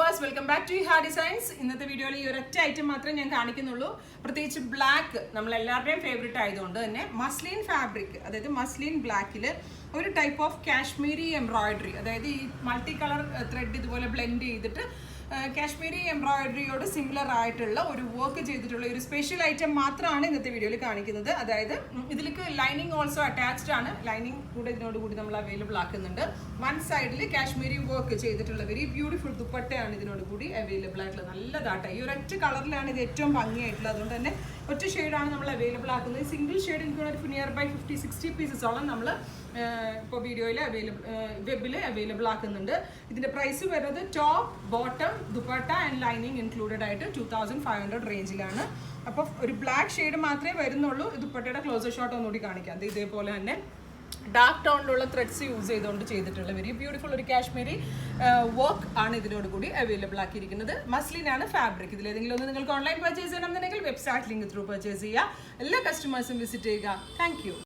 viewers, welcome back to Iha Designs. ഇന്നത്തെ വീഡിയോയിൽ ഈ ഒരൊറ്റ ഐറ്റം മാത്രമേ ഞാൻ കാണിക്കുന്നുള്ളൂ. പ്രത്യേകിച്ച് ബ്ലാക്ക് നമ്മളെല്ലാവരുടെയും ഫേവറേറ്റ് ആയതുകൊണ്ട് തന്നെ മസ്ലിൻ ഫാബ്രിക്, അതായത് മസ്ലിൻ ബ്ലാക്കിൽ ഒരു ടൈപ്പ് ഓഫ് കാശ്മീരി എംബ്രോയിഡറി, അതായത് ഈ മൾട്ടി കളർ ത്രെഡ് ഇതുപോലെ ബ്ലെൻഡ് ചെയ്തിട്ട് കാശ്മീരി എംബ്രോയിഡറിയോട് സിമിലർ ആയിട്ടുള്ള ഒരു വർക്ക് ചെയ്തിട്ടുള്ള ഒരു സ്പെഷ്യൽ ഐറ്റം മാത്രമാണ് ഇന്നത്തെ വീഡിയോയിൽ കാണിക്കുന്നത്. അതായത് ഇതിലേക്ക് ലൈനിങ് ഓൾസോ അറ്റാച്ച്ഡ് ആണ്. ലൈനിങ് കൂടെ ഇതിനോടുകൂടി നമ്മൾ അവൈലബിൾ ആക്കുന്നുണ്ട്. വൺ സൈഡിൽ കാശ്മീരി വർക്ക് ചെയ്തിട്ടുള്ള വെരി ബ്യൂട്ടിഫുൾ ദുപ്പട്ടയാണ് ഇതിനോട് കൂടി അവൈലബിൾ ആയിട്ടുള്ളത്. നല്ലതാട്ടോ. ഈ ഒരൊറ്റ കളറിലാണ് ഇത് ഏറ്റവും ഭംഗിയായിട്ടുള്ളത്. അതുകൊണ്ട് തന്നെ ഒറ്റ ഷെയ്ഡാണ് നമ്മൾ അവൈലബിൾ ആക്കുന്നത്. സിംഗിൾ ഷെയ്ഡ് എനിക്ക് ഒരു നിയർ ബൈ 50-60 പീസസോളം നമ്മൾ ഇപ്പോൾ വീഡിയോയിൽ വെബിൽ അവൈലബിൾ ആക്കുന്നുണ്ട്. ഇതിൻ്റെ പ്രൈസ് വരുന്നത് top, bottom, dupatta and lining included ആയിട്ട് 2500 റേഞ്ചിലാണ്. അപ്പോൾ ഒരു ബ്ലാക്ക് ഷെയ്ഡ് മാത്രമേ വരുന്നുള്ളൂ. ദുപ്പട്ടയുടെ ക്ലോസർ ഷോട്ട് ഒന്നുകൂടി കാണിക്കാം. അത് ഇതേപോലെ തന്നെ ഡാർക്ക് ടോണിലുള്ള ത്രെഡ്സ് യൂസ് ചെയ്തുകൊണ്ട് ചെയ്തിട്ടുള്ള വെരി ബ്യൂട്ടിഫുൾ ഒരു കാശ്മീരി വർക്ക് ആണ് ഇതിനോട് കൂടി അവൈലബിൾ ആക്കിയിരിക്കുന്നത്. മസ്ലിനാണ് ഫാബ്രിക്. ഇതിലേതെങ്കിലും ഒന്ന് നിങ്ങൾക്ക് ഓൺലൈൻ പർച്ചേസ് ചെയ്യണമെന്നുണ്ടെങ്കിൽ വെബ്സൈറ്റ് ലിങ്ക് ത്രൂ പർച്ചേസ് ചെയ്യുക. എല്ലാ കസ്റ്റമേഴ്സും വിസിറ്റ് ചെയ്യുക. താങ്ക്